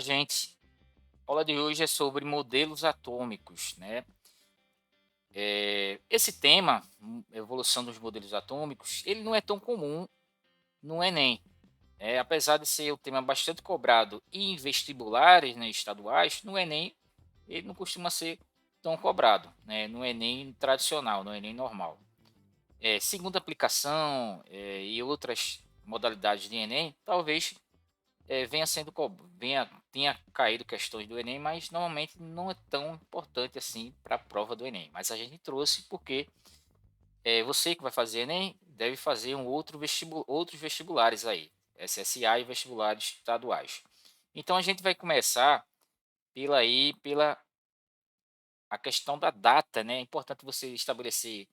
gente. A aula de hoje é sobre modelos atômicos, né? Esse tema, evolução dos modelos atômicos, ele não é tão comum no Enem. Apesar de ser um tema bastante cobrado em vestibulares, né, estaduais, no Enem ele não costuma ser tão cobrado, né? No Enem tradicional, no Enem normal. Segunda aplicação e outras modalidades de Enem, talvez venha sendo tenha caído questões do Enem, mas normalmente não é tão importante assim para a prova do Enem. Mas a gente trouxe porque você que vai fazer Enem deve fazer outros vestibulares aí, SSA e vestibulares estaduais. Então a gente vai começar pela a questão da data, né? É importante você estabelecer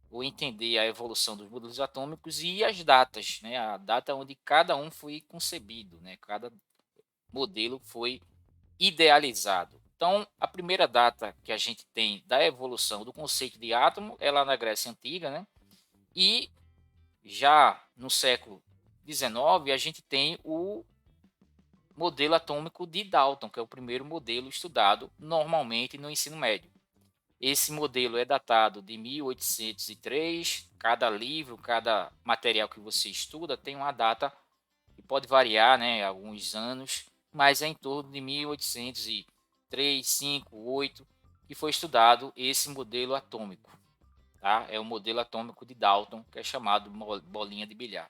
ou entender a evolução dos modelos atômicos e as datas, né? A data onde cada um foi concebido, né? Cada modelo foi idealizado. Então, a primeira data que a gente tem da evolução do conceito de átomo é lá na Grécia Antiga, né? E já no século XIX, a gente tem o modelo atômico de Dalton, que é o primeiro modelo estudado normalmente no ensino médio. Esse modelo é datado de 1803. Cada livro, cada material que você estuda tem uma data que pode variar, né, alguns anos, mas é em torno de 1803, 5, 8 que foi estudado esse modelo atômico, tá? É o modelo atômico de Dalton, que é chamado bolinha de bilhar.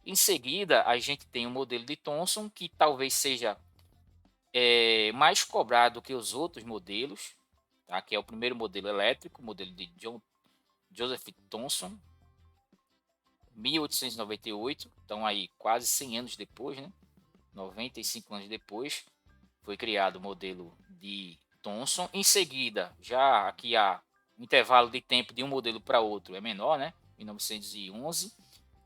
Em seguida, a gente tem o modelo de Thomson, que talvez seja mais cobrado que os outros modelos, tá? Que é o primeiro modelo elétrico, o modelo de Joseph Thomson, 1898, então aí quase 100 anos depois, né? 95 anos depois, foi criado o modelo de Thomson. Em seguida, já aqui há um intervalo de tempo de um modelo para outro é menor, né? 1911,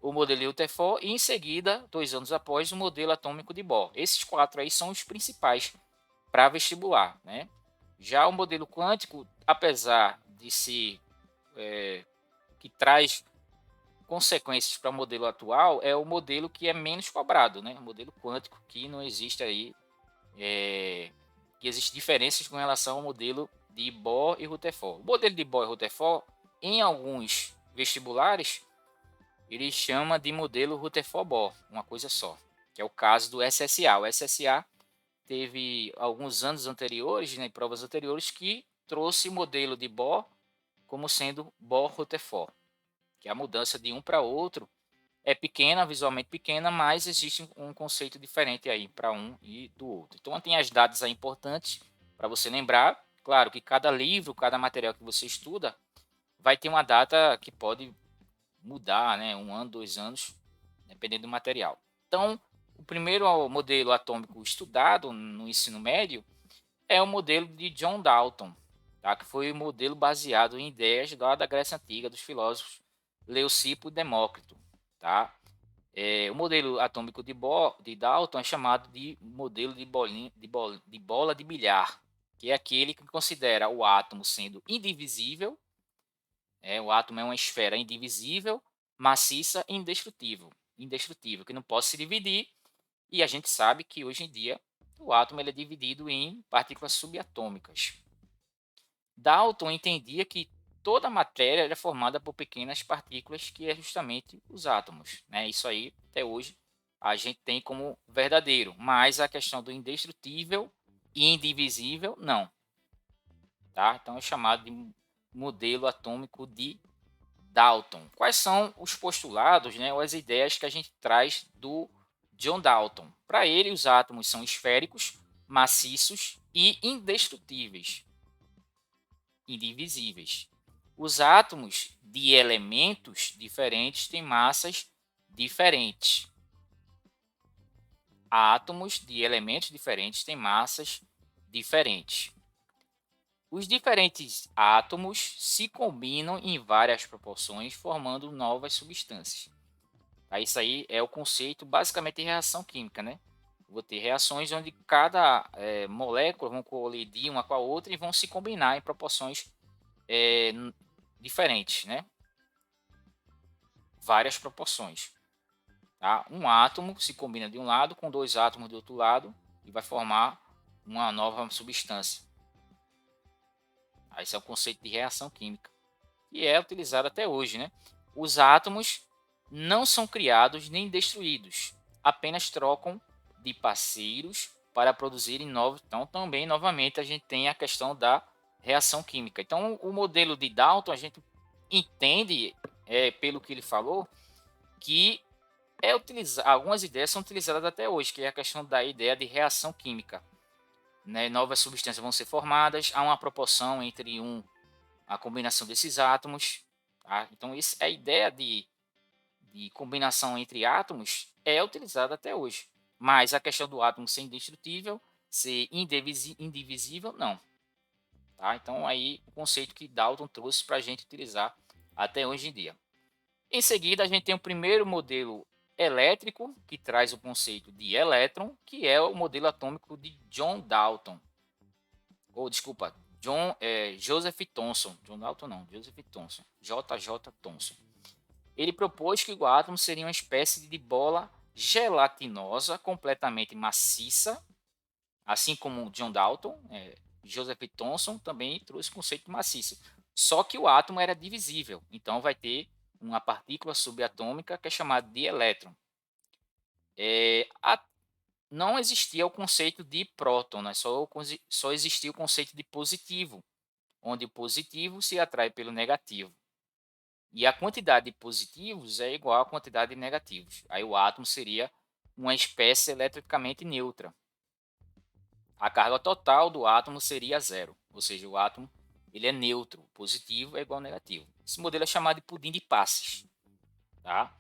o modelo de Rutherford e em seguida, 2 anos após, o modelo atômico de Bohr. Esses quatro aí são os principais para vestibular, né? Já o modelo quântico, apesar de ser que traz consequências para o modelo atual, é o modelo que é menos cobrado, né? O modelo quântico, que não existe aí, que existem diferenças com relação ao modelo de Bohr e Rutherford. O modelo de Bohr e Rutherford, em alguns vestibulares, ele chama de modelo Rutherford-Bohr, uma coisa só, que é o caso do SSA. O SSA teve alguns anos anteriores, né, provas anteriores, que trouxe o modelo de Bohr como sendo Bohr-Rutherford, que a mudança de um para outro é pequena, visualmente pequena, mas existe um conceito diferente aí para um e do outro. Então tem as datas aí importantes para você lembrar. Claro que cada livro, cada material que você estuda vai ter uma data que pode mudar, né? 1 ano, 2 anos, dependendo do material. Então, o primeiro modelo atômico estudado no ensino médio é o modelo de John Dalton, tá? Que foi o modelo baseado em ideias da Grécia Antiga, dos filósofos Leucipo e Demócrito. Tá? O modelo atômico de Dalton é chamado de modelo de bola de bilhar, que é aquele que considera o átomo sendo indivisível. O átomo é uma esfera indivisível, maciça e indestrutível, que não pode se dividir. E a gente sabe que hoje em dia o átomo ele é dividido em partículas subatômicas. Dalton entendia que toda a matéria era formada por pequenas partículas, que é justamente os átomos, né? Isso aí até hoje a gente tem como verdadeiro, mas a questão do indestrutível e indivisível não, tá? Então é chamado de modelo atômico de Dalton. Quais são os postulados, né, ou as ideias que a gente traz do John Dalton? Para ele, os átomos são esféricos, maciços e indestrutíveis, indivisíveis. Os átomos de elementos diferentes têm massas diferentes. Átomos de elementos diferentes têm massas diferentes. Os diferentes átomos se combinam em várias proporções, formando novas substâncias. Isso aí é o conceito basicamente de reação química, né? Vou ter reações onde cada molécula vão colidir uma com a outra e vão se combinar em proporções diferentes, né? Várias proporções. Tá? Um átomo se combina de um lado com dois átomos do outro lado e vai formar uma nova substância. Esse é o conceito de reação química, que é utilizado até hoje, né? Os átomos não são criados nem destruídos, apenas trocam de parceiros para produzirem novos. Então, também, novamente, a gente tem a questão da reação química. Então, o modelo de Dalton, a gente entende, pelo que ele falou, que algumas ideias são utilizadas até hoje, que é a questão da ideia de reação química. Né? Novas substâncias vão ser formadas, há uma proporção entre a combinação desses átomos. Tá? Então, a ideia de combinação entre átomos é utilizada até hoje. Mas a questão do átomo ser indestrutível, ser indivisível, não. Tá? Então, aí o conceito que Dalton trouxe para a gente utilizar até hoje em dia. Em seguida, a gente tem o primeiro modelo elétrico, que traz o conceito de elétron, que é o modelo atômico de John Dalton. Ou, desculpa, Joseph Thomson. John Dalton não, Joseph Thomson. JJ Thomson. Ele propôs que o átomo seria uma espécie de bola gelatinosa, completamente maciça, assim como John Dalton. Joseph Thomson também trouxe o conceito de maciça. Só que o átomo era divisível, então vai ter uma partícula subatômica que é chamada de elétron. Não existia o conceito de próton, né? Só existia o conceito de positivo, onde o positivo se atrai pelo negativo. E a quantidade de positivos é igual à quantidade de negativos. Aí o átomo seria uma espécie eletricamente neutra. A carga total do átomo seria zero, ou seja, o átomo ele é neutro, positivo é igual ao negativo. Esse modelo é chamado de pudim de passes. Tá?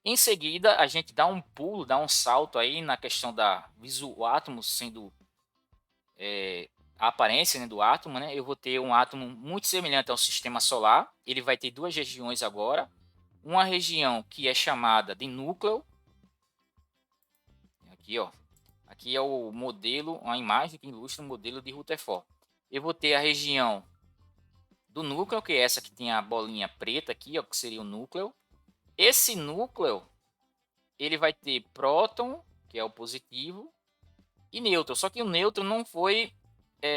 Em seguida, a gente dá um pulo, dá um salto aí na questão o átomo sendo a aparência, né, do átomo. Né? Eu vou ter um átomo muito semelhante ao sistema solar. Ele vai ter duas regiões agora. Uma região que é chamada de núcleo. Aqui, ó. Aqui é o modelo, uma imagem que ilustra o modelo de Rutherford. Eu vou ter a região do núcleo, que é essa que tem a bolinha preta aqui, ó, que seria o núcleo. Esse núcleo, ele vai ter próton, que é o positivo, e nêutron. Só que o nêutron não foi,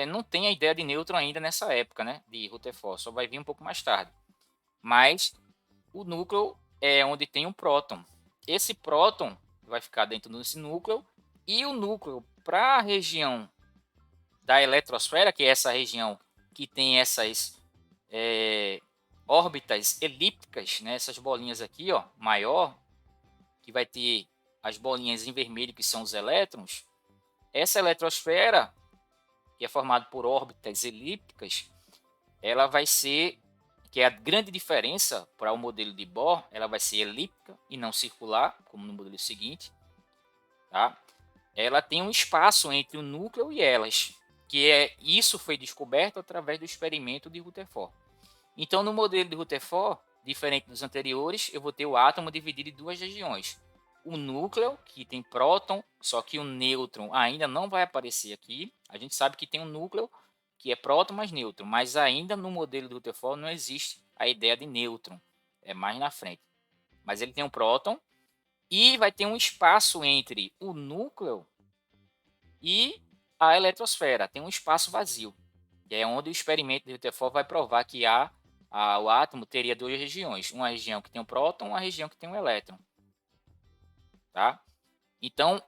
não tem a ideia de nêutron ainda nessa época, né, de Rutherford. Só vai vir um pouco mais tarde. Mas o núcleo é onde tem um próton. Esse próton vai ficar dentro desse núcleo, e o núcleo para a região da eletrosfera, que é essa região que tem essas órbitas elípticas, né, essas bolinhas aqui, ó, maior, que vai ter as bolinhas em vermelho, que são os elétrons. Essa eletrosfera, que é formada por órbitas elípticas, ela vai ser, que é a grande diferença para o modelo de Bohr, ela vai ser elíptica e não circular, como no modelo seguinte. Tá? Ela tem um espaço entre o núcleo e elas, isso foi descoberto através do experimento de Rutherford. Então, no modelo de Rutherford, diferente dos anteriores, eu vou ter o átomo dividido em duas regiões. O núcleo, que tem próton, só que o nêutron ainda não vai aparecer aqui. A gente sabe que tem um núcleo que é próton mais nêutron, mas ainda no modelo de Rutherford não existe a ideia de nêutron. É mais na frente. Mas ele tem um próton e vai ter um espaço entre o núcleo e a eletrosfera. Tem um espaço vazio, que é onde o experimento de Rutherford vai provar que o átomo teria duas regiões. Uma região que tem um próton e uma região que tem um elétron. Tá? Então,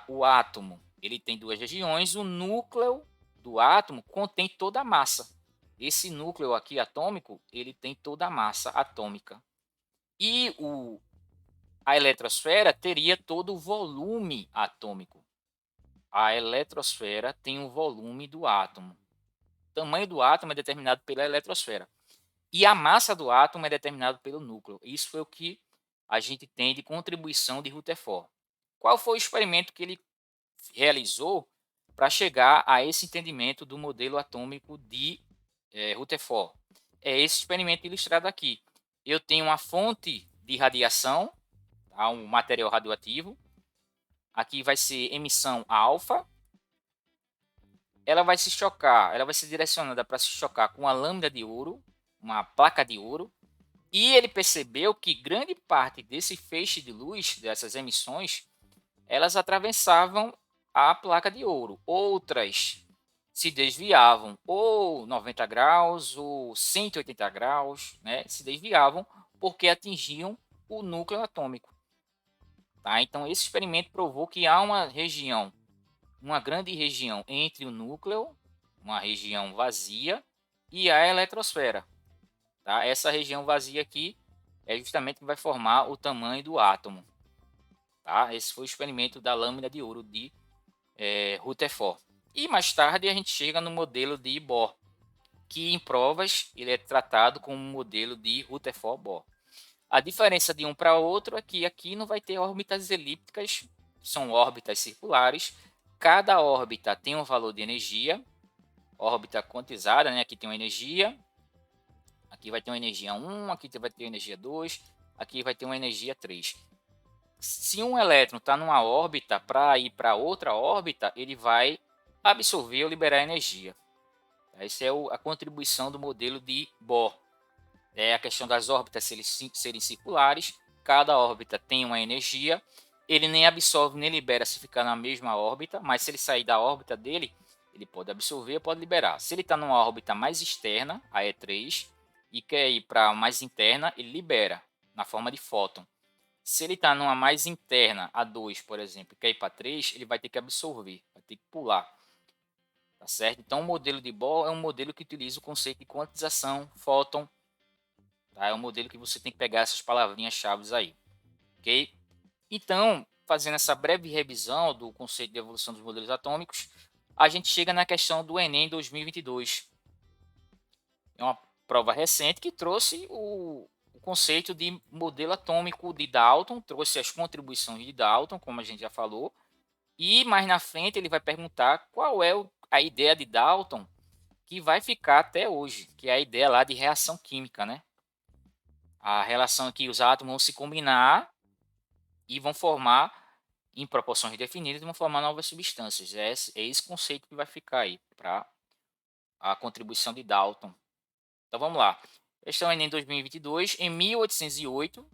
o átomo ele tem duas regiões. O núcleo do átomo contém toda a massa. Esse núcleo aqui atômico, ele tem toda a massa atômica. E a eletrosfera teria todo o volume atômico. A eletrosfera tem o volume do átomo. O tamanho do átomo é determinado pela eletrosfera. E a massa do átomo é determinada pelo núcleo. Isso foi o que a gente tem de contribuição de Rutherford. Qual foi o experimento que ele realizou para chegar a esse entendimento do modelo atômico de Rutherford? É esse experimento ilustrado aqui. Eu tenho uma fonte de radiação, tá, um material radioativo. Aqui vai ser emissão alfa. Ela vai ser direcionada para se chocar com a lâmina de ouro, uma placa de ouro. E ele percebeu que grande parte desse feixe de luz, dessas emissões, elas atravessavam a placa de ouro. Outras se desviavam ou 90 graus ou 180 graus, né? Se desviavam porque atingiam o núcleo atômico. Tá? Então, esse experimento provou que há uma grande região entre o núcleo, uma região vazia, e a eletrosfera. Tá? Essa região vazia aqui é justamente que vai formar o tamanho do átomo. Tá? Esse foi o experimento da lâmina de ouro de Rutherford. E mais tarde a gente chega no modelo de Bohr, que em provas ele é tratado como um modelo de Rutherford-Bohr. A diferença de um para outro é que aqui não vai ter órbitas elípticas, são órbitas circulares. Cada órbita tem um valor de energia, órbita quantizada, né? Aqui tem uma energia, aqui vai ter uma energia 1, aqui vai ter uma energia 2, aqui vai ter uma energia 3. Se um elétron está numa órbita, para ir para outra órbita, ele vai absorver ou liberar energia. Essa é a contribuição do modelo de Bohr. É a questão das órbitas serem circulares, cada órbita tem uma energia, ele nem absorve nem libera se ficar na mesma órbita, mas se ele sair da órbita dele, ele pode absorver, pode liberar. Se ele está numa órbita mais externa, a E3, e quer ir para mais interna, ele libera na forma de fóton. Se ele está numa mais interna, a 2, por exemplo, e quer ir para 3, ele vai ter que absorver, vai ter que pular. Tá certo? Então, o modelo de Bohr é um modelo que utiliza o conceito de quantização, fóton. Tá? É um modelo que você tem que pegar essas palavrinhas-chave aí. Ok? Então, fazendo essa breve revisão do conceito de evolução dos modelos atômicos, a gente chega na questão do Enem 2022. É uma prova recente que trouxe o conceito de modelo atômico de Dalton, trouxe as contribuições de Dalton, como a gente já falou, e mais na frente ele vai perguntar qual é a ideia de Dalton que vai ficar até hoje, que é a ideia lá de reação química, né? A relação que os átomos vão se combinar e vão formar, em proporções definidas, vão formar novas substâncias. É esse conceito que vai ficar aí para a contribuição de Dalton. Então vamos lá. Questão Enem 2022, em 1808,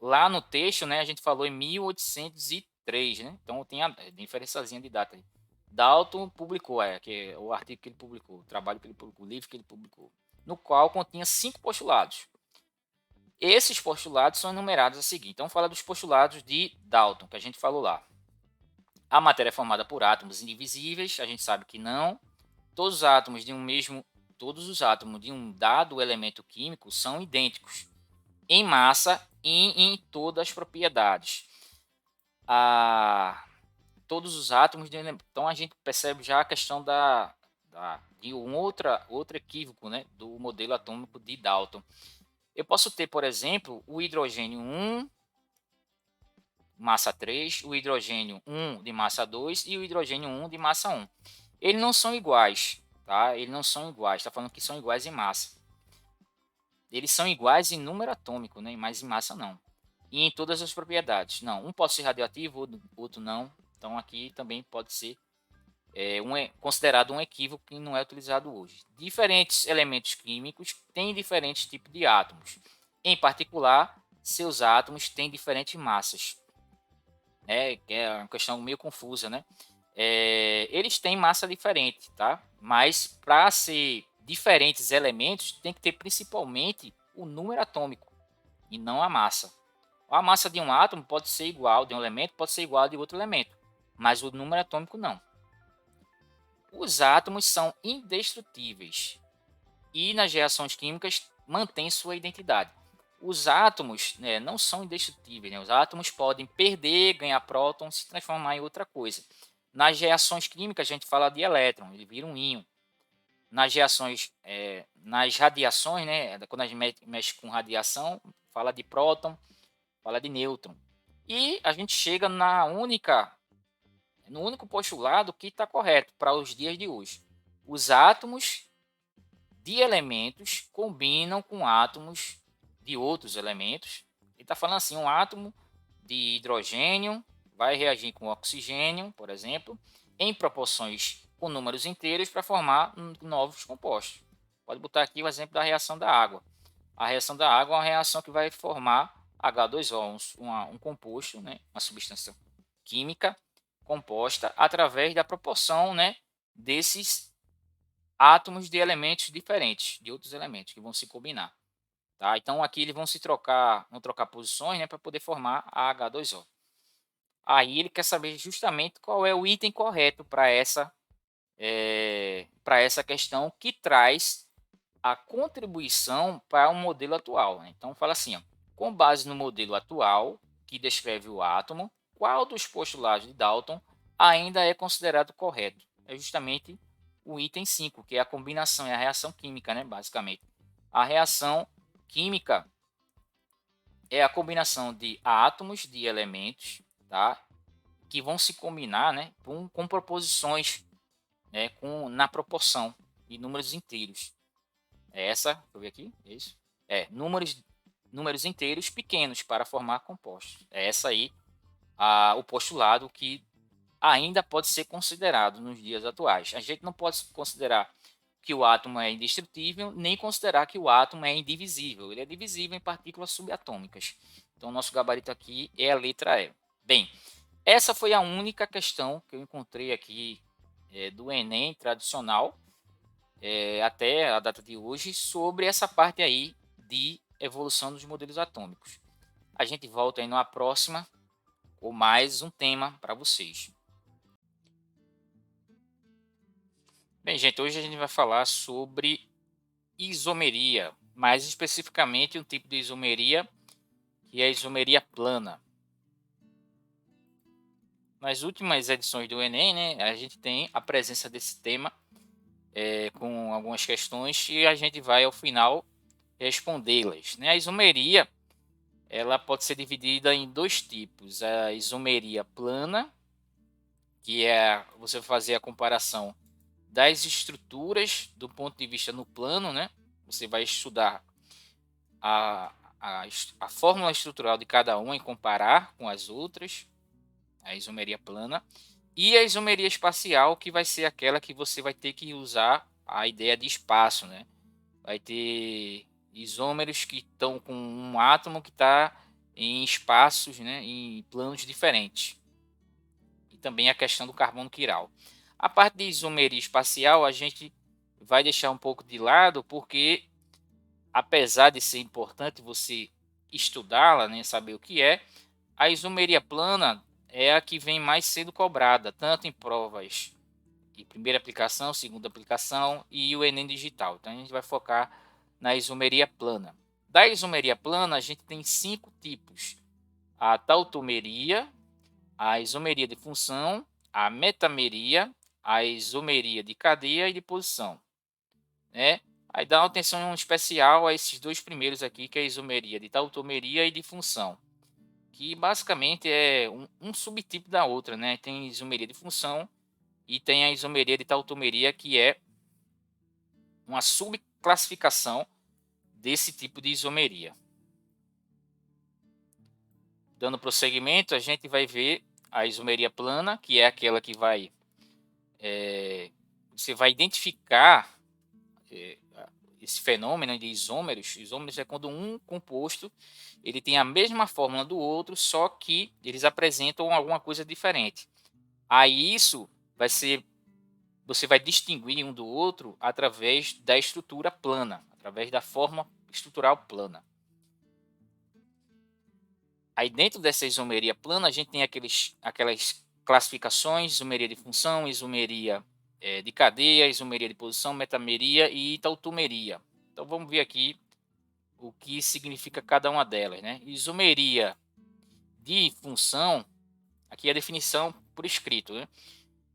lá no texto, né, a gente falou em 1803, né? Então tem a diferençazinha de data aí. Dalton publicou, que é o artigo que ele publicou, o trabalho que ele publicou, o livro que ele publicou, no qual continha 5 postulados. Esses postulados são enumerados a seguir. Então, fala dos postulados de Dalton, que a gente falou lá. A matéria é formada por átomos indivisíveis, a gente sabe que não. Todos os átomos de um dado elemento químico são idênticos em massa e em todas as propriedades. Todos os átomos então a gente percebe já a questão de outro equívoco, né, do modelo atômico de Dalton. Eu posso ter, por exemplo, o hidrogênio 1, massa 3, o hidrogênio 1 de massa 2 e o hidrogênio 1 de massa 1. Eles não são iguais, tá? Eles não são iguais, está falando que são iguais em massa. Eles são iguais em número atômico, né? Mas em massa não. E em todas as propriedades. Não, um pode ser radioativo, outro não. Então aqui também pode ser considerado um equívoco que não é utilizado hoje. Diferentes elementos químicos têm diferentes tipos de átomos. Em particular, seus átomos têm diferentes massas. É uma questão meio confusa, né? Eles têm massa diferente, tá? Mas para ser diferentes elementos, tem que ter principalmente o número atômico e não a massa. A massa de um átomo pode ser igual, de um elemento pode ser igual a de outro elemento, mas o número atômico não. Os átomos são indestrutíveis e nas reações químicas mantêm sua identidade. Os átomos não são indestrutíveis, né? Os átomos podem perder, ganhar próton, se transformar em outra coisa. Nas reações químicas a gente fala de elétron, ele vira um íon. Nas reações, nas radiações, né, quando a gente mexe com radiação, fala de próton, fala de nêutron. E a gente chega no único postulado que está correto para os dias de hoje. Os átomos de elementos combinam com átomos de outros elementos. Ele está falando assim, um átomo de hidrogênio vai reagir com oxigênio, por exemplo, em proporções com números inteiros para formar novos compostos. Pode botar aqui o exemplo da reação da água. A reação da água é uma reação que vai formar H2O, um composto, né, uma substância química composta através da proporção, né, desses átomos de elementos diferentes, de outros elementos que vão se combinar. Tá? Então aqui eles vão trocar posições, né, para poder formar a H2O. Aí ele quer saber justamente qual é o item correto para essa questão que traz a contribuição para o modelo atual. Né? Então fala assim, ó, com base no modelo atual que descreve o átomo, qual dos postulados de Dalton ainda é considerado correto? É justamente o item 5, que é a combinação, é a reação química, né, basicamente. A reação química é a combinação de átomos de elementos, tá, que vão se combinar, né, com proposições, né, na proporção de números inteiros. É essa, deixa eu ver aqui, é isso? Números inteiros pequenos para formar compostos. É essa aí o postulado que ainda pode ser considerado nos dias atuais. A gente não pode considerar que o átomo é indestrutível, nem considerar que o átomo é indivisível. Ele é divisível em partículas subatômicas. Então, nosso gabarito aqui é a letra E. Bem, essa foi a única questão que eu encontrei aqui do Enem tradicional, até a data de hoje, sobre essa parte aí de evolução dos modelos atômicos. A gente volta aí numa próxima com mais um tema para vocês. Bem, gente, hoje a gente vai falar sobre isomeria, mais especificamente um tipo de isomeria que é a isomeria plana. Nas últimas edições do Enem, né, a gente tem a presença desse tema com algumas questões e a gente vai ao final respondê-las. Né? A isomeria ela pode ser dividida em dois tipos: a isomeria plana, que é você fazer a comparação das estruturas do ponto de vista no plano, né? Você vai estudar a, a fórmula estrutural de cada uma e comparar com as outras, a isomeria plana, e a isomeria espacial, que vai ser aquela que você vai ter que usar a ideia de espaço, né? Vai ter isômeros que estão com um átomo que está em espaços, né, em planos diferentes. E também a questão do carbono quiral. A parte de isomeria espacial a gente vai deixar um pouco de lado, porque apesar de ser importante você estudá-la, né, saber o que é, a isomeria plana é a que vem mais sendo cobrada, tanto em provas de primeira aplicação, segunda aplicação e o Enem digital. Então a gente vai focar na isomeria plana. Da isomeria plana a gente tem 5 tipos: a tautomeria, a isomeria de função, a metameria, a isomeria de cadeia e de posição, né? Aí dá uma atenção especial a esses dois primeiros aqui, que é a isomeria de tautomeria e de função, que basicamente é um subtipo da outra, né? Tem isomeria de função e tem a isomeria de tautomeria, que é uma subclassificação desse tipo de isomeria. Dando prosseguimento, a gente vai ver a isomeria plana, que é aquela que vai você vai identificar esse fenômeno de isômeros. Isômeros é quando um composto ele tem a mesma fórmula do outro, só que eles apresentam alguma coisa diferente. Aí isso vai ser, você vai distinguir um do outro através da estrutura plana, através da forma estrutural plana. Aí dentro dessa isomeria plana a gente tem aquelas classificações: isomeria de função, isomeria de cadeia, isomeria de posição, metameria e tautomeria. Então vamos ver aqui o que significa cada uma delas, né? Isomeria de função, aqui é a definição por escrito, né?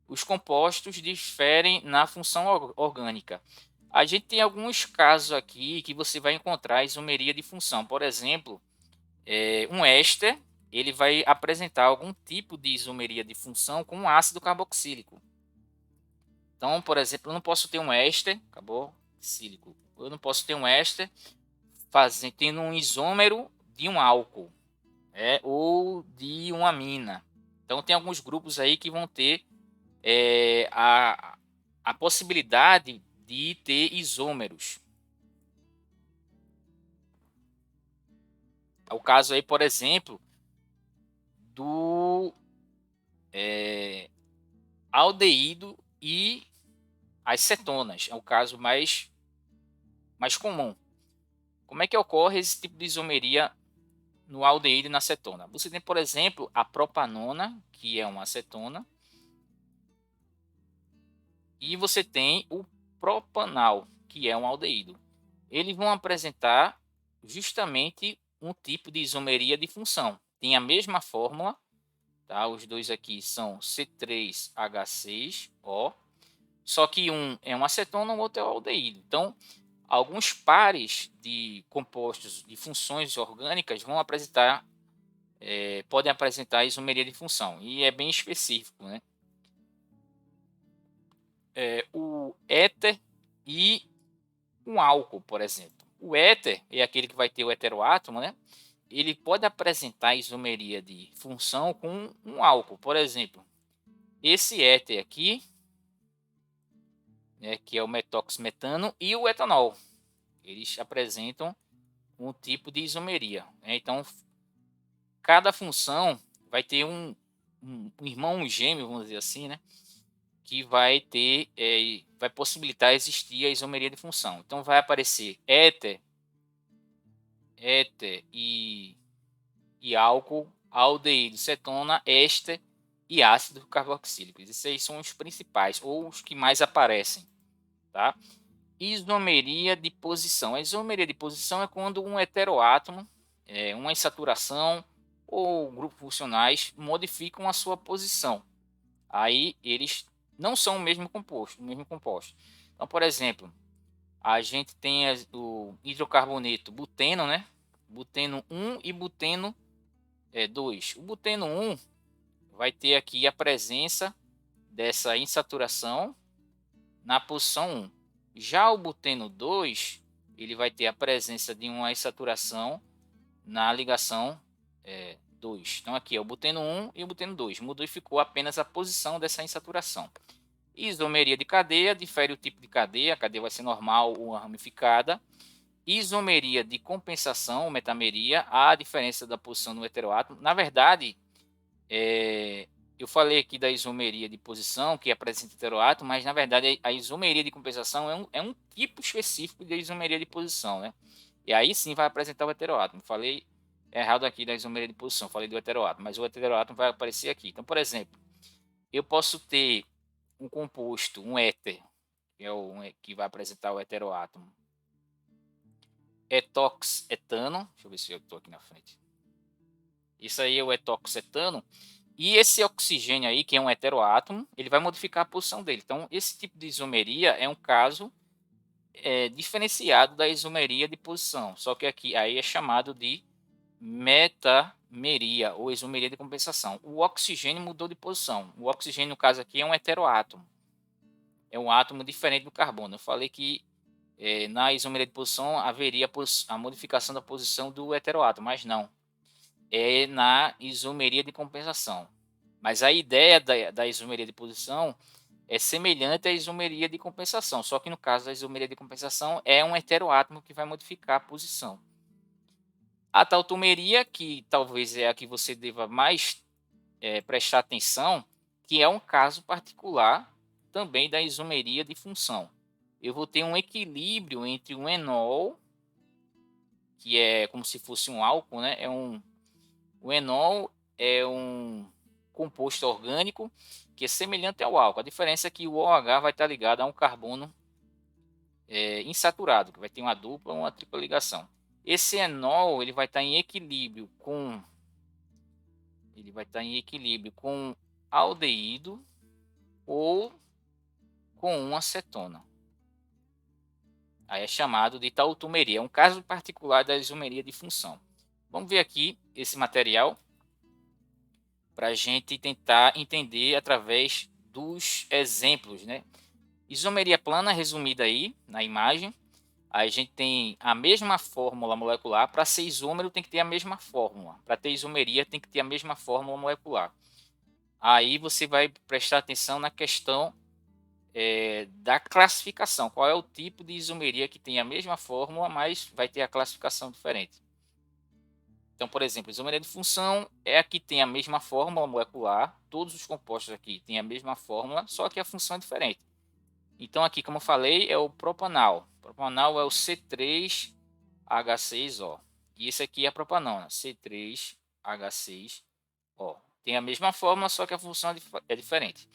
Os compostos diferem na função orgânica. A gente tem alguns casos aqui que você vai encontrar isomeria de função. Por exemplo, um éster ele vai apresentar algum tipo de isomeria de função com um ácido carboxílico. Então, por exemplo, eu não posso ter um éster carboxílico. Eu não posso ter um éster tendo um isômero de um álcool, ou de uma amina. Então, tem alguns grupos aí que vão ter a possibilidade de ter isômeros. É o caso aí, por exemplo, do aldeído e as cetonas. É o caso mais comum. Como é que ocorre esse tipo de isomeria no aldeído e na cetona? Você tem, por exemplo, a propanona, que é uma acetona, e você tem o propanal, que é um aldeído. Eles vão apresentar justamente um tipo de isomeria de função. Tem a mesma fórmula, tá? Os dois aqui são C3H6O, só que um é uma acetona, o outro é o aldeído. Então, alguns pares de compostos de funções orgânicas vão apresentar, podem apresentar isomeria de função, e é bem específico, né? O éter e um álcool, por exemplo. O éter é aquele que vai ter o heteroátomo, né? Ele pode apresentar isomeria de função com um álcool, por exemplo. Esse éter aqui, né, que é o metoximetano, e o etanol, eles apresentam um tipo de isomeria, né? Então, cada função vai ter um irmão gêmeo, vamos dizer assim, né? Que vai ter, vai possibilitar existir a isomeria de função. Então, vai aparecer éter e álcool, aldeído, cetona, éster e ácido carboxílico. Esses aí são os principais, ou os que mais aparecem, tá? Isomeria de posição. A isomeria de posição é quando um heteroátomo, uma insaturação ou grupos funcionais modificam a sua posição. Aí eles não são o mesmo composto. Então, por exemplo, a gente tem o hidrocarboneto buteno, né? Buteno 1 e buteno 2. O buteno 1 vai ter aqui a presença dessa insaturação na posição 1. Já o buteno 2, ele vai ter a presença de uma insaturação na ligação 2. Então aqui é o buteno 1 e o buteno 2. Modificou apenas a posição dessa insaturação. Isomeria de cadeia, difere o tipo de cadeia. A cadeia vai ser normal ou ramificada. Isomeria de compensação, metameria, a diferença da posição do heteroátomo. Na verdade, eu falei aqui da isomeria de posição, que apresenta heteroátomo, mas na verdade a isomeria de compensação é um tipo específico de isomeria de posição, né? E aí sim vai apresentar o heteroátomo. Falei errado aqui da isomeria de posição, falei do heteroátomo, mas o heteroátomo vai aparecer aqui. Então, por exemplo, eu posso ter um composto, um éter, que é o que vai apresentar o heteroátomo, etoxetano, deixa eu ver se eu estou aqui na frente. Isso aí é o etoxetano. E esse oxigênio aí, que é um heteroátomo, ele vai modificar a posição dele. Então, esse tipo de isomeria é um caso diferenciado da isomeria de posição. Só que aqui aí é chamado de metameria ou isomeria de compensação. O oxigênio mudou de posição. O oxigênio, no caso aqui, é um heteroátomo. É um átomo diferente do carbono. Eu falei que na isomeria de posição haveria a modificação da posição do heteroátomo, mas não. É na isomeria de compensação. Mas a ideia da isomeria de posição é semelhante à isomeria de compensação, só que no caso da isomeria de compensação é um heteroátomo que vai modificar a posição. A tautomeria, que talvez é a que você deva mais prestar atenção, que é um caso particular também da isomeria de função. Eu vou ter um equilíbrio entre um enol, que é como se fosse um álcool, né? O enol é um composto orgânico que é semelhante ao álcool. A diferença é que o OH vai estar ligado a um carbono insaturado, que vai ter uma dupla ou uma tripla ligação. Esse enol ele vai estar em equilíbrio com aldeído ou com uma acetona. Aí é chamado de tautomeria. É um caso particular da isomeria de função. Vamos ver aqui esse material para a gente tentar entender através dos exemplos, né? Isomeria plana resumida aí na imagem. A gente tem a mesma fórmula molecular. Para ser isômero tem que ter a mesma fórmula. Para ter isomeria tem que ter a mesma fórmula molecular. Aí você vai prestar atenção na questão da classificação. Qual é o tipo de isomeria que tem a mesma fórmula, mas vai ter a classificação diferente. Então, por exemplo, isomeria de função é a que tem a mesma fórmula molecular, todos os compostos aqui têm a mesma fórmula, só que a função é diferente. Então, aqui, como eu falei, é o propanal. O propanal é o C3H6O. E esse aqui é a propanona, C3H6O. Tem a mesma fórmula, só que a função é diferente.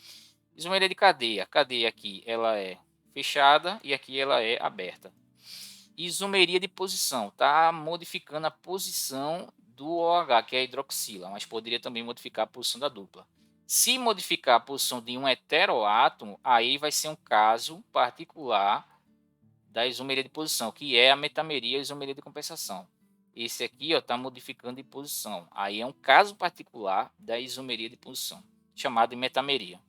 Isomeria de cadeia. A cadeia aqui ela é fechada e aqui ela é aberta. Isomeria de posição. Está modificando a posição do OH, que é a hidroxila, mas poderia também modificar a posição da dupla. Se modificar a posição de um heteroátomo, aí vai ser um caso particular da isomeria de posição, que é a metameria e a isomeria de compensação. Esse aqui está modificando de posição. Aí é um caso particular da isomeria de posição, chamado de metameria.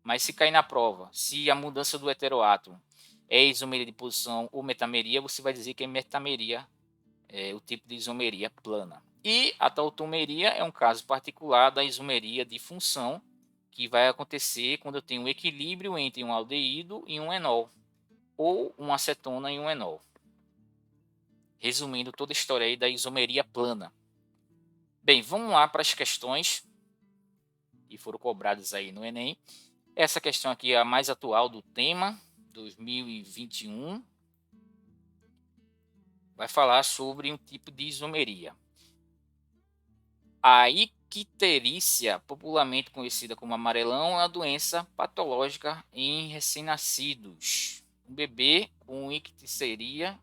Mas se cair na prova, se a mudança do heteroátomo é isomeria de posição ou metameria, você vai dizer que é metameria, o tipo de isomeria plana. E a tautomeria é um caso particular da isomeria de função, que vai acontecer quando eu tenho um equilíbrio entre um aldeído e um enol, ou uma acetona e um enol. Resumindo toda a história aí da isomeria plana. Bem, vamos lá para as questões que foram cobradas aí no Enem. Essa questão aqui é a mais atual do tema, 2021. Vai falar sobre um tipo de isomeria. A icterícia, popularmente conhecida como amarelão, é uma doença patológica em recém-nascidos. Um bebê com icterícia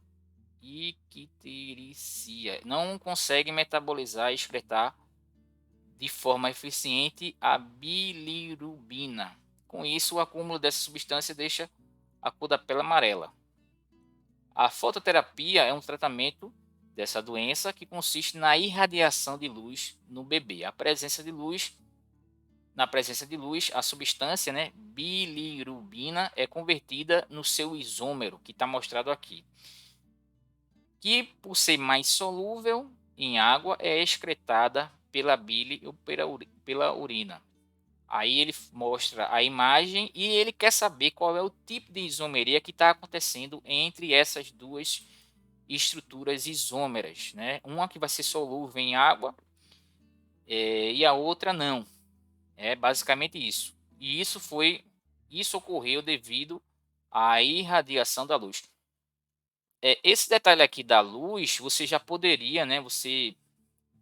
não consegue metabolizar e excretar de forma eficiente a bilirrubina. Com isso, o acúmulo dessa substância deixa a cor da pele amarela. A fototerapia é um tratamento dessa doença que consiste na irradiação de luz no bebê. Na presença de luz, a substância, bilirrubina, é convertida no seu isômero, que está mostrado aqui, que, por ser mais solúvel em água, é excretada pela bile ou pela urina. Aí ele mostra a imagem e ele quer saber qual é o tipo de isomeria que está acontecendo entre essas duas estruturas isômeras, né? Uma que vai ser solúvel em água e a outra não. É basicamente isso. E isso ocorreu devido à irradiação da luz. Esse detalhe aqui da luz, você já poderia, né?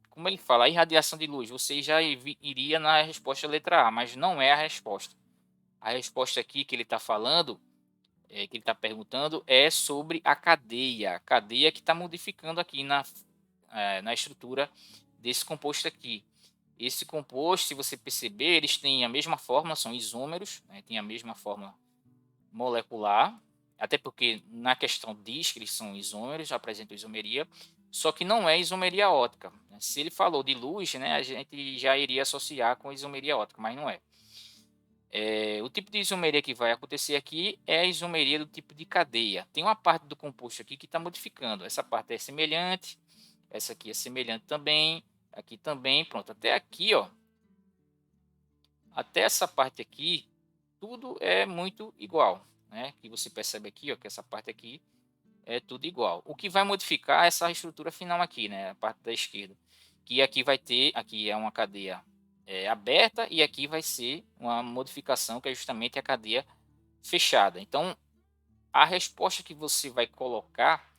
Como ele fala, a irradiação de luz, você já iria na resposta letra A, mas não é a resposta. A resposta aqui que ele está falando, que ele está perguntando, é sobre a cadeia que está modificando aqui na estrutura desse composto aqui. Esse composto, se você perceber, eles têm a mesma fórmula, são isômeros, né, tem a mesma fórmula molecular, até porque na questão diz que eles são isômeros, apresentam isomeria, só que não é isomeria ótica. Se ele falou de luz, né, a gente já iria associar com isomeria ótica, mas não é. O tipo de isomeria que vai acontecer aqui é a isomeria do tipo de cadeia. Tem uma parte do composto aqui que está modificando. Essa parte é semelhante, essa aqui é semelhante também, aqui também, pronto. Até aqui, ó, até essa parte aqui, tudo é muito igual, né? Que você percebe aqui, ó, que essa parte aqui é tudo igual. O que vai modificar é essa estrutura final aqui, né? A parte da esquerda, que aqui vai ter, aqui é uma cadeia aberta e aqui vai ser uma modificação que é justamente a cadeia fechada. Então, a resposta que você vai colocar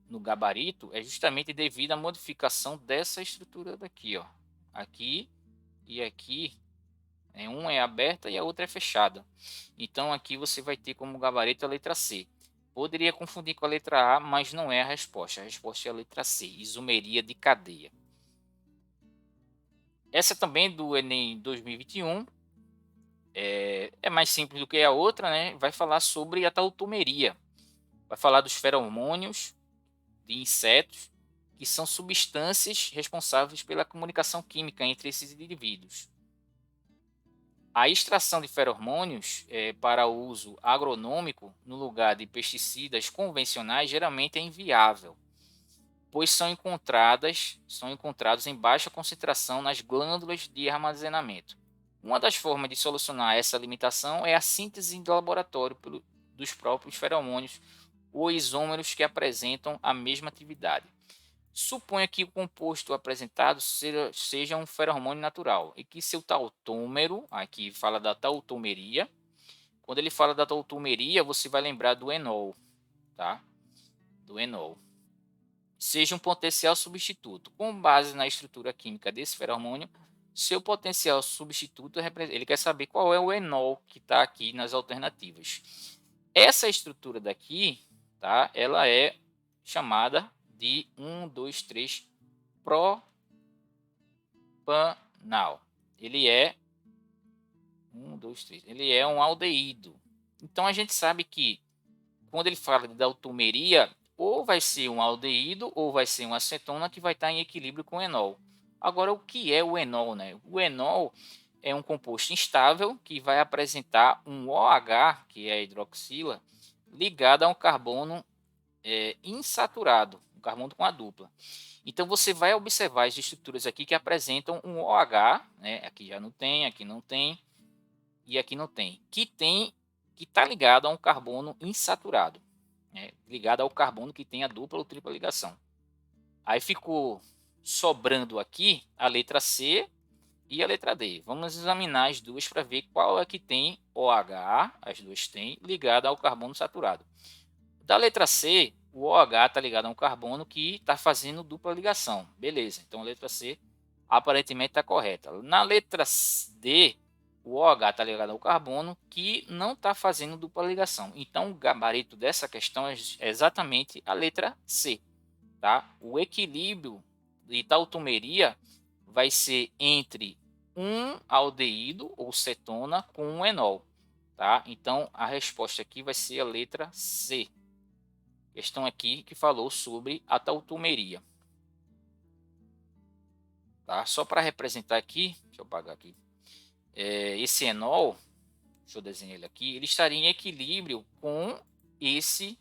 no gabarito é justamente devido à modificação dessa estrutura daqui, ó. Aqui e aqui, uma é aberta e a outra é fechada. Então, aqui você vai ter como gabarito a letra C. Poderia confundir com a letra A, mas não é a resposta. A resposta é a letra C, isomeria de cadeia. Essa também do Enem 2021 é mais simples do que a outra, né? Vai falar sobre a tautomeria. Vai falar dos feromônios de insetos, que são substâncias responsáveis pela comunicação química entre esses indivíduos. A extração de feromônios para uso agronômico no lugar de pesticidas convencionais geralmente é inviável, pois são encontrados em baixa concentração nas glândulas de armazenamento. Uma das formas de solucionar essa limitação é a síntese do laboratório dos próprios feromônios ou isômeros que apresentam a mesma atividade. Suponha que o composto apresentado seja um feromônio natural e que seu tautômero, aqui fala da tautomeria. Quando ele fala da tautomeria, você vai lembrar do enol, tá? Do enol. Seja um potencial substituto. Com base na estrutura química desse feromônio, seu potencial substituto, ele quer saber qual é o enol que está aqui nas alternativas. Essa estrutura daqui, tá? Ela é chamada de 1, 2, 3 propanal. Ele é 1, 2, 3. Ele é um aldeído. Então a gente sabe que quando ele fala de tautomeria, ou vai ser um aldeído ou vai ser uma acetona que vai estar em equilíbrio com o enol. Agora, o que é o enol, né? O enol é um composto instável que vai apresentar um OH, que é a hidroxila, ligado a um carbono insaturado, um carbono com a dupla. Então você vai observar as estruturas aqui que apresentam um OH, né? Aqui já não tem, aqui não tem e aqui não tem, que está ligado a um carbono insaturado, né? Ligado ao carbono que tem a dupla ou tripla ligação. Aí ficou sobrando aqui a letra C e a letra D. Vamos examinar as duas para ver qual é que tem OH, as duas têm, ligada ao carbono saturado. Da letra C, o OH está ligado a um carbono que está fazendo dupla ligação. Beleza, então a letra C aparentemente está correta. Na letra D, o OH está ligado ao carbono que não está fazendo dupla ligação. Então o gabarito dessa questão é exatamente a letra C. Tá? O equilíbrio de tautomeria vai ser entre um aldeído ou cetona com um enol. Tá? Então a resposta aqui vai ser a letra C. Questão aqui que falou sobre a tautomeria. Tá? Só para representar aqui, deixa eu apagar aqui. Esse enol, deixa eu desenhar ele aqui, ele estaria em equilíbrio com esse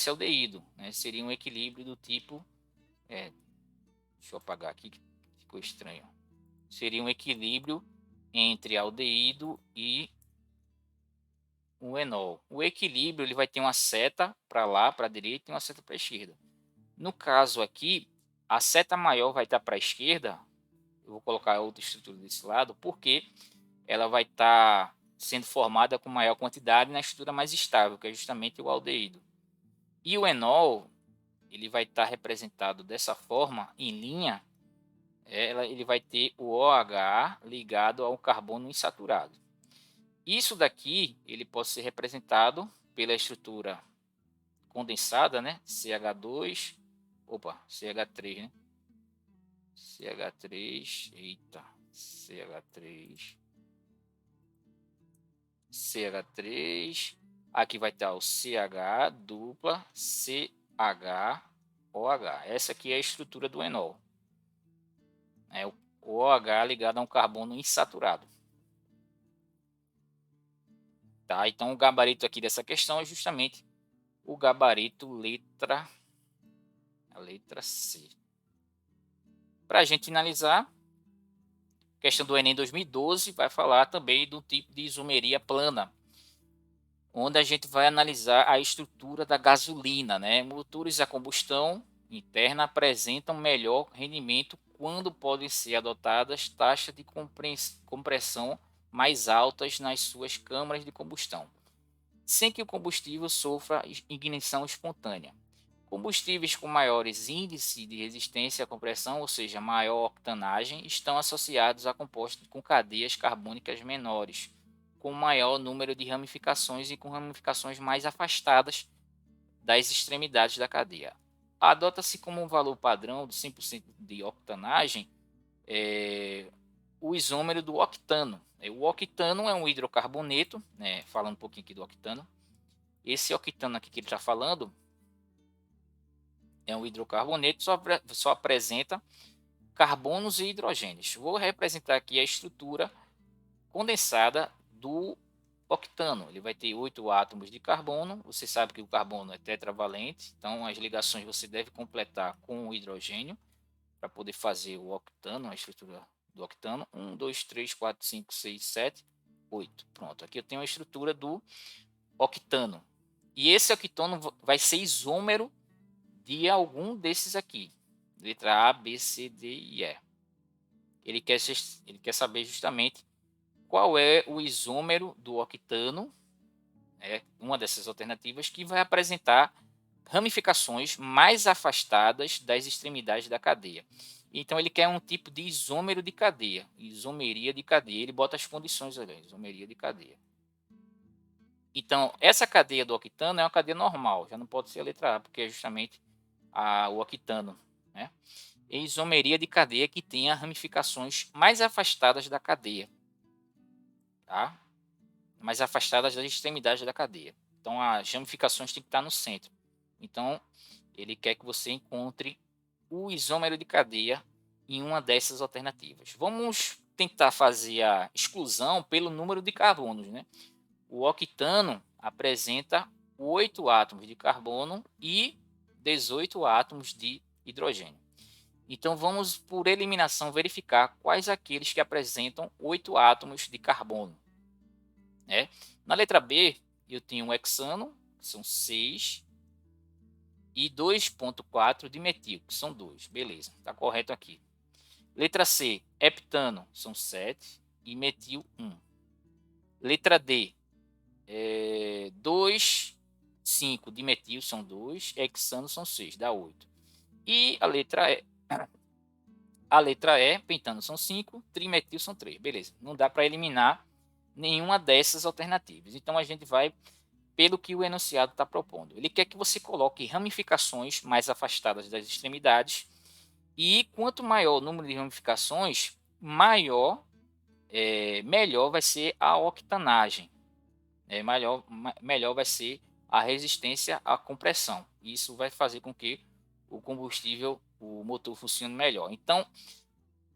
aldeído, né? Seria um equilíbrio do tipo, deixa eu apagar aqui que ficou estranho. Seria um equilíbrio entre aldeído e o enol. O equilíbrio ele vai ter uma seta para lá, para a direita, e uma seta para a esquerda. No caso aqui, a seta maior vai estar para a esquerda. Eu vou colocar outra estrutura desse lado, porque ela vai estar sendo formada com maior quantidade na estrutura mais estável, que é justamente o aldeído. E o enol, ele vai estar representado dessa forma, em linha, ele vai ter o OH ligado ao carbono insaturado. Isso daqui, ele pode ser representado pela estrutura condensada, né? CH2, CH3, né? CH3, eita, CH3, CH3, aqui vai estar o CH dupla, CHOH. Essa aqui é a estrutura do enol. É o OH ligado a um carbono insaturado. Tá? Então o gabarito aqui dessa questão é justamente o gabarito a letra C. Para a gente finalizar, a questão do Enem 2012 vai falar também do tipo de isomeria plana, onde a gente vai analisar a estrutura da gasolina, né? Motores a combustão interna apresentam melhor rendimento quando podem ser adotadas taxas de compressão mais altas nas suas câmaras de combustão, sem que o combustível sofra ignição espontânea. Combustíveis com maiores índices de resistência à compressão, ou seja, maior octanagem, estão associados a compostos com cadeias carbônicas menores, com maior número de ramificações e com ramificações mais afastadas das extremidades da cadeia. Adota-se como um valor padrão de 100% de octanagem o isômero do octano. O octano é um hidrocarboneto, né? Falando um pouquinho aqui do octano. Esse octano aqui que ele está falando é um hidrocarboneto, só apresenta carbonos e hidrogênios. Vou representar aqui a estrutura condensada do octano. Ele vai ter 8 átomos de carbono. Você sabe que o carbono é tetravalente, então as ligações você deve completar com o hidrogênio para poder fazer o octano, a estrutura do octano. 1, 2, 3, 4, 5, 6, 7, 8. Pronto, aqui eu tenho a estrutura do octano. E esse octano vai ser isômero de algum desses aqui. Letra A, B, C, D e E. Ele quer saber justamente qual é o isômero do octano, uma dessas alternativas, que vai apresentar ramificações mais afastadas das extremidades da cadeia. Então ele quer um tipo de isômero de cadeia, isomeria de cadeia. Ele bota as condições ali, isomeria de cadeia. Então essa cadeia do octano é uma cadeia normal, já não pode ser a letra A, porque é justamente o octano, né? E isomeria de cadeia que tenha ramificações mais afastadas da cadeia, tá? Mais afastadas das extremidades da cadeia. Então as ramificações têm que estar no centro. Então ele quer que você encontre o isômero de cadeia em uma dessas alternativas. Vamos tentar fazer a exclusão pelo número de carbonos, né? O octano apresenta 8 átomos de carbono e 18 átomos de hidrogênio. Então vamos por eliminação verificar quais aqueles que apresentam 8 átomos de carbono, né? Na letra B eu tenho um hexano, que são 6, e 2,4 de metil, que são 2. Beleza, está correto aqui. Letra C, heptano, são 7 e metil 1. Letra D, 2, 5 de metil são 2, hexano são 6, dá 8. E a letra E, pentano são 5, trimetil são 3. Beleza, não dá para eliminar nenhuma dessas alternativas. Então a gente vai pelo que o enunciado está propondo. Ele quer que você coloque ramificações mais afastadas das extremidades, e quanto maior o número de ramificações, melhor vai ser a octanagem, melhor vai ser a resistência à compressão. Isso vai fazer com que o combustível, o motor funcione melhor. Então,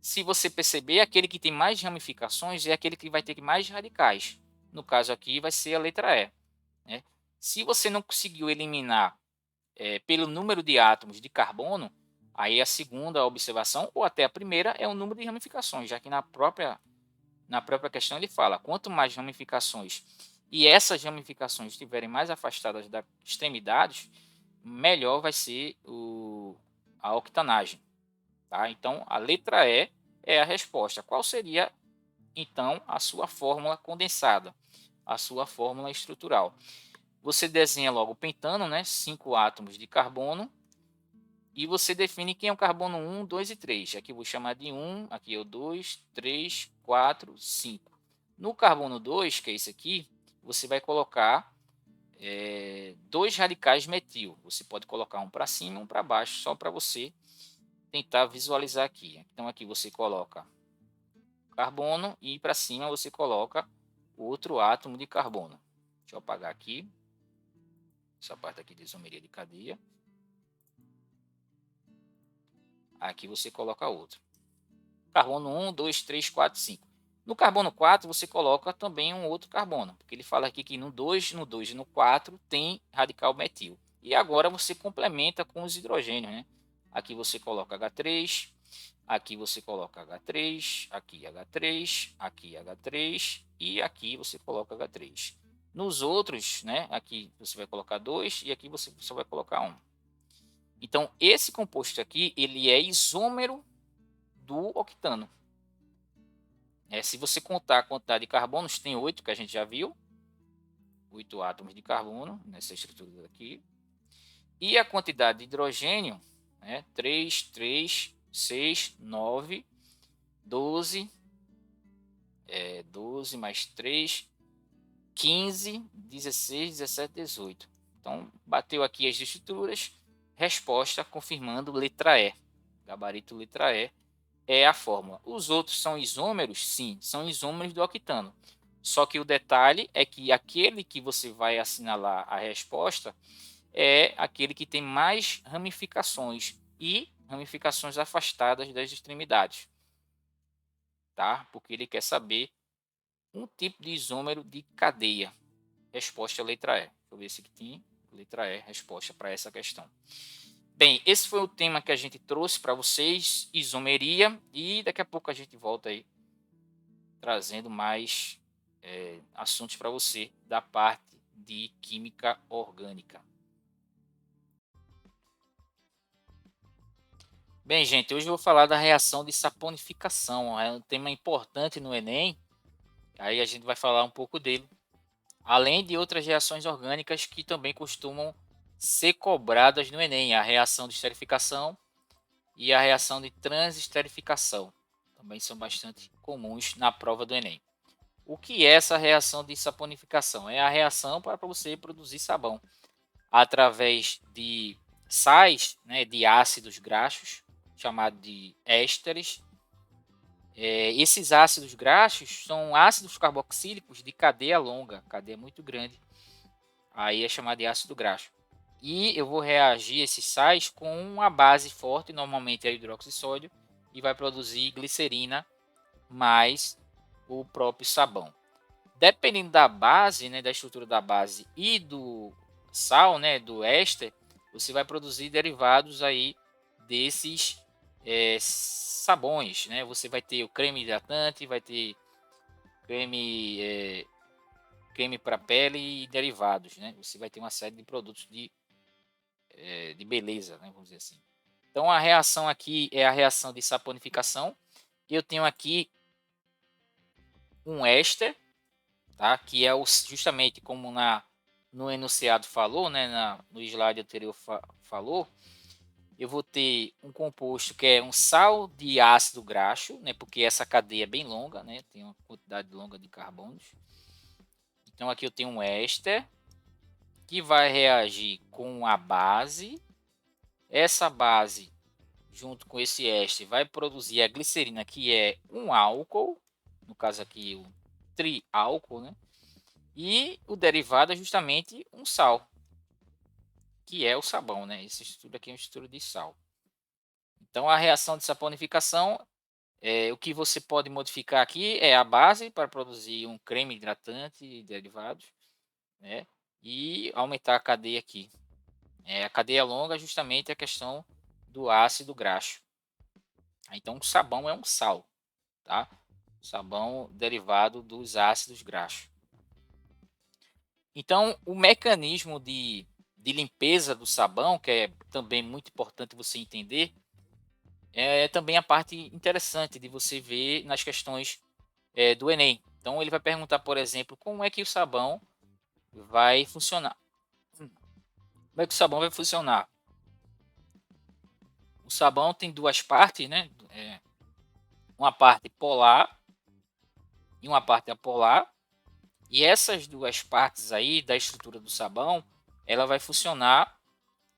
se você perceber, aquele que tem mais ramificações é aquele que vai ter mais radicais. No caso aqui vai ser a letra E, né? Se você não conseguiu eliminar pelo número de átomos de carbono, aí a segunda observação, ou até a primeira, é o número de ramificações, já que na própria questão ele fala, quanto mais ramificações e essas ramificações estiverem mais afastadas das extremidades, melhor vai ser a octanagem. Tá? Então, a letra E é a resposta. Qual seria, então, a sua fórmula condensada, a sua fórmula estrutural? Você desenha logo o pentano, né? 5 átomos de carbono, e você define quem é o carbono 1, 2 e 3. Aqui eu vou chamar de 1, aqui é o 2, 3, 4, 5. No carbono 2, que é esse aqui, você vai colocar 2 radicais metil. Você pode colocar um para cima e um para baixo, só para você tentar visualizar aqui. Então aqui você coloca carbono e para cima você coloca outro átomo de carbono. Deixa eu apagar aqui essa parte aqui de isomeria de cadeia. Aqui você coloca outro. Carbono 1, 2, 3, 4, 5. No carbono 4 você coloca também um outro carbono, porque ele fala aqui que no 2 e no 4 tem radical metil. E agora você complementa com os hidrogênios, né? Aqui você coloca H3, aqui você coloca H3, aqui H3, aqui H3 e aqui você coloca H3. Nos outros, né, aqui você vai colocar 2 e aqui você só vai colocar 1. Então esse composto aqui, ele é isômero do octano. Se você contar a quantidade de carbonos, tem 8 que a gente já viu, 8 átomos de carbono nessa estrutura aqui. E a quantidade de hidrogênio, 3, 3, 6, 9, 12, 12 mais 3, 15, 16, 17, 18. Então, bateu aqui as estruturas, resposta confirmando letra E. Gabarito letra E é a fórmula. Os outros são isômeros? Sim, são isômeros do octano. Só que o detalhe é que aquele que você vai assinalar a resposta é aquele que tem mais ramificações e ramificações afastadas das extremidades, tá? Porque ele quer saber um tipo de isômero de cadeia. Resposta letra E. Deixa eu ver se aqui tem letra E, resposta para essa questão. Bem, esse foi o tema que a gente trouxe para vocês, isomeria, e daqui a pouco a gente volta aí trazendo mais assuntos para você da parte de química orgânica. Bem, gente, hoje eu vou falar da reação de saponificação. É um tema importante no Enem. Aí a gente vai falar um pouco dele, além de outras reações orgânicas que também costumam ser cobradas no Enem, a reação de esterificação e a reação de transesterificação. Também são bastante comuns na prova do Enem. O que é essa reação de saponificação? É a reação para você produzir sabão através de sais, né, de ácidos graxos, chamados de ésteres. Esses ácidos graxos são ácidos carboxílicos de cadeia longa, cadeia muito grande. Aí é chamado de ácido graxo. E eu vou reagir esses sais com uma base forte, normalmente é hidróxido de sódio, e vai produzir glicerina mais o próprio sabão. Dependendo da base, né, da estrutura da base e do sal, né, do éster, você vai produzir derivados aí desses sabões, né? Você vai ter o creme hidratante, vai ter creme creme para pele e derivados, né? Você vai ter uma série de produtos de beleza, né? Vamos dizer assim. Então a reação aqui é a reação de saponificação. Eu tenho aqui um éster, tá? Que é justamente como no enunciado falou, né? No slide anterior falou. Eu vou ter um composto que é um sal de ácido graxo, né? Porque essa cadeia é bem longa, né? Tem uma quantidade longa de carbonos. Então aqui eu tenho um éster que vai reagir com a base. Essa base, junto com esse éster, vai produzir a glicerina, que é um álcool, no caso aqui o triálcool, né? E o derivado é justamente um sal, que é o sabão, né? Esse estudo aqui é um estudo de sal. Então a reação de saponificação, o que você pode modificar aqui é a base para produzir um creme hidratante e derivados, né? E aumentar a cadeia aqui. A cadeia longa é justamente a questão do ácido graxo. Então o sabão é um sal, tá? Sabão derivado dos ácidos graxos. Então o mecanismo de limpeza do sabão, que é também muito importante você entender, é também a parte interessante de você ver nas questões do Enem. Então ele vai perguntar, por exemplo, como é que o sabão vai funcionar. Como é que o sabão vai funcionar? O sabão tem duas partes, né? Uma parte polar e uma parte apolar. E essas duas partes aí da estrutura do sabão, ela vai funcionar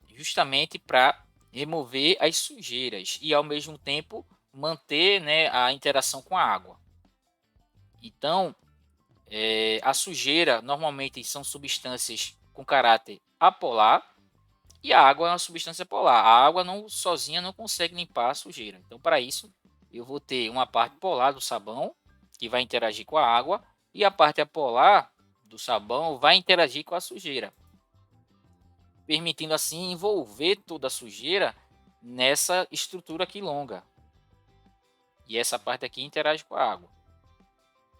justamente para remover as sujeiras e ao mesmo tempo manter, né, a interação com a água. Então, a sujeira normalmente são substâncias com caráter apolar e a água é uma substância polar. A água não sozinha não consegue limpar a sujeira. Então, para isso, eu vou ter uma parte polar do sabão que vai interagir com a água e a parte apolar do sabão vai interagir com a sujeira, permitindo assim envolver toda a sujeira nessa estrutura aqui longa. E essa parte aqui interage com a água.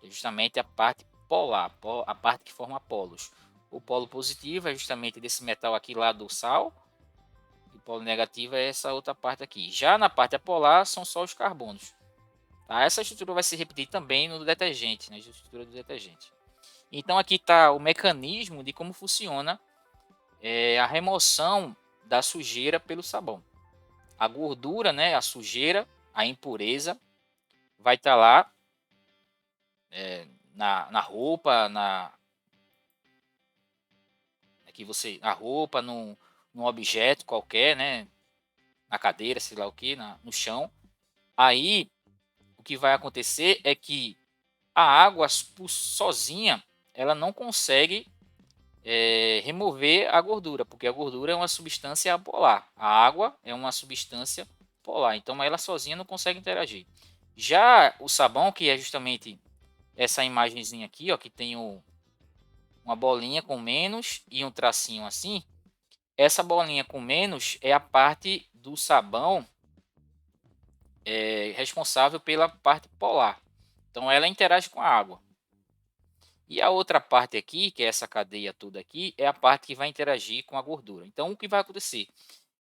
É justamente a parte polar, a parte que forma polos. O polo positivo é justamente desse metal aqui lá do sal. E o polo negativo é essa outra parte aqui. Já na parte apolar são só os carbonos. Tá? Essa estrutura vai se repetir também no detergente, na estrutura do detergente. Então aqui está o mecanismo de como funciona a remoção da sujeira pelo sabão. A gordura, né, a sujeira, a impureza, vai estar lá na roupa, na roupa, num objeto qualquer, né, na cadeira, sei lá o que, no chão. Aí o que vai acontecer é que a água sozinha ela não consegue remover a gordura, porque a gordura é uma substância apolar. A água é uma substância polar, então ela sozinha não consegue interagir. Já o sabão, que é justamente essa imagenzinha aqui, ó, que tem uma bolinha com menos e um tracinho assim, essa bolinha com menos é a parte do sabão responsável pela parte polar. Então ela interage com a água. E a outra parte aqui, que é essa cadeia toda aqui, é a parte que vai interagir com a gordura. Então o que vai acontecer?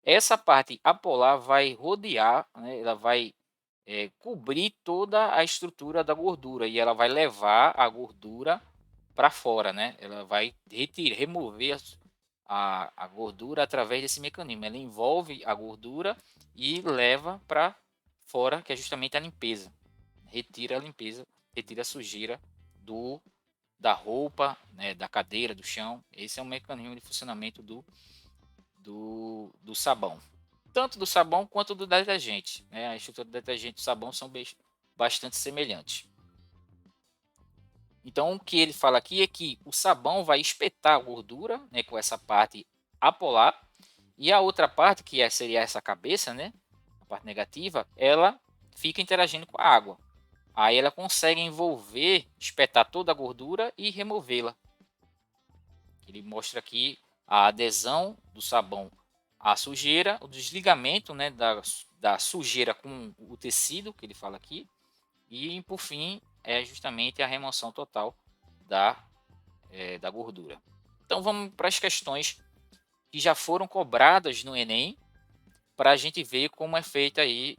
essa parte apolar vai rodear, né, ela vai cobrir toda a estrutura da gordura e ela vai levar a gordura para fora, né? Ela vai remover a gordura através desse mecanismo. Ela envolve a gordura e leva para fora, que é justamente a limpeza. Retira a limpeza, retira a sujeira do da roupa, né, da cadeira, do chão. Esse é o mecanismo de funcionamento do sabão. Tanto do sabão quanto do detergente. Né? A estrutura do detergente e do sabão são bastante semelhantes. Então, o que ele fala aqui é que o sabão vai espetar a gordura, né, com essa parte apolar, e a outra parte, que seria essa cabeça, né, a parte negativa, ela fica interagindo com a água. Aí ela consegue envolver, espetar toda a gordura e removê-la. Ele mostra aqui a adesão do sabão à sujeira, o desligamento, né, da sujeira com o tecido, que ele fala aqui, e por fim é justamente a remoção total da gordura. Então vamos para as questões que já foram cobradas no Enem, para a gente ver como é feita aí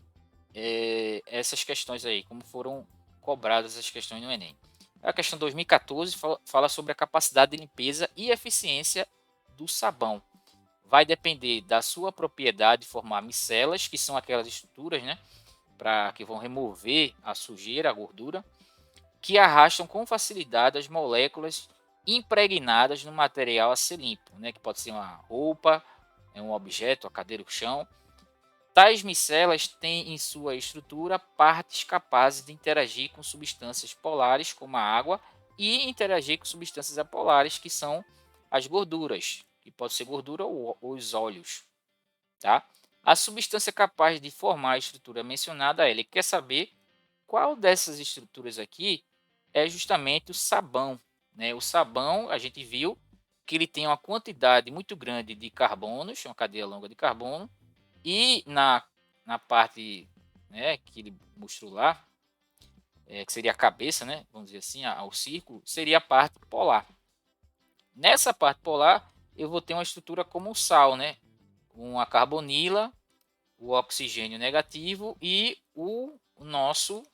essas questões aí, como foram cobradas as questões no Enem. A questão 2014 fala sobre a capacidade de limpeza e eficiência do sabão. Vai depender da sua propriedade de formar micelas, que são aquelas estruturas, né, que vão remover a sujeira, a gordura, que arrastam com facilidade as moléculas impregnadas no material a ser limpo, né, que pode ser uma roupa, um objeto, a cadeira, o chão. Tais micelas têm em sua estrutura partes capazes de interagir com substâncias polares, como a água, e interagir com substâncias apolares, que são as gorduras, que pode ser gordura ou os óleos. Tá? A substância capaz de formar a estrutura mencionada, ele quer saber qual dessas estruturas aqui é justamente o sabão. Né? O sabão, a gente viu que ele tem uma quantidade muito grande de carbonos, uma cadeia longa de carbono, e na parte, né, que ele mostrou lá, que seria a cabeça, né, vamos dizer assim, o círculo, seria a parte polar. Nessa parte polar, eu vou ter uma estrutura como o sal, né, uma carbonila, o oxigênio negativo e o nosso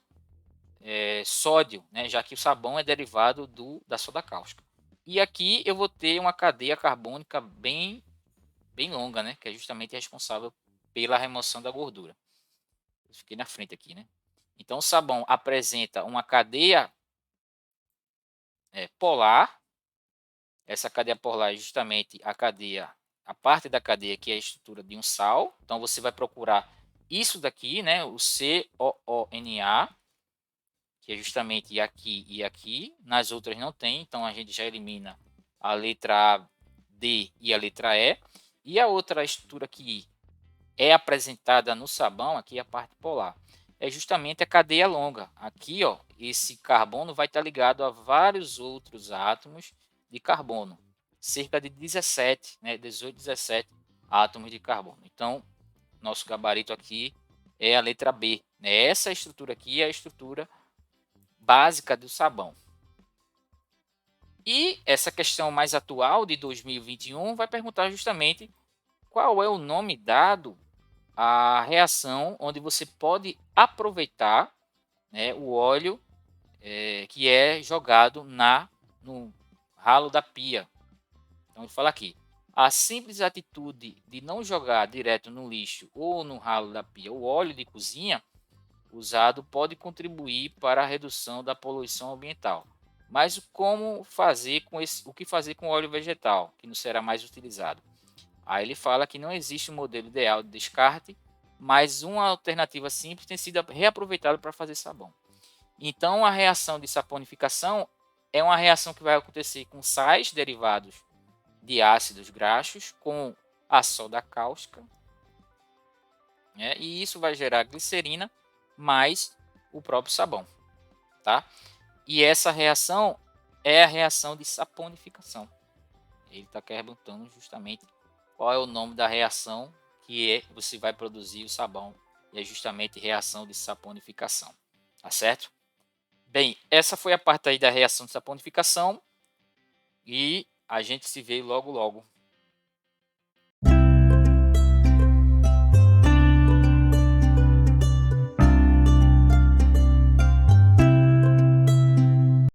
sódio, né, já que o sabão é derivado da soda cáustica. E aqui eu vou ter uma cadeia carbônica bem longa, né, que é justamente responsável pela remoção da gordura. Eu fiquei na frente aqui, né? Então, o sabão apresenta uma cadeia polar. Essa cadeia polar é justamente a parte da cadeia que é a estrutura de um sal. Então, você vai procurar isso daqui, né? O COONA, que é justamente aqui e aqui. Nas outras não tem, então a gente já elimina a letra A, D e a letra E. E a outra estrutura que é apresentada no sabão, aqui a parte polar, é justamente a cadeia longa. Aqui, ó, esse carbono vai estar ligado a vários outros átomos de carbono, cerca de 17, né, 18, 17 átomos de carbono. Então, nosso gabarito aqui é a letra B. Né? Essa estrutura aqui é a estrutura básica do sabão. E essa questão mais atual de 2021 vai perguntar justamente qual é o nome dado a reação onde você pode aproveitar, né, o óleo que é jogado no ralo da pia. Então ele fala aqui: a simples atitude de não jogar direto no lixo ou no ralo da pia o óleo de cozinha usado pode contribuir para a redução da poluição ambiental. Mas como fazer o que fazer com o óleo vegetal, que não será mais utilizado? Aí ele fala que não existe um modelo ideal de descarte, mas uma alternativa simples tem sido reaproveitada para fazer sabão. Então, a reação de saponificação é uma reação que vai acontecer com sais derivados de ácidos graxos com a soda cáustica, né? E isso vai gerar glicerina mais o próprio sabão, tá? E essa reação é a reação de saponificação. Ele está perguntando justamente qual é o nome da reação que você vai produzir o sabão. E é justamente reação de saponificação. Tá certo? Bem, essa foi a parte aí da reação de saponificação. E a gente se vê logo logo.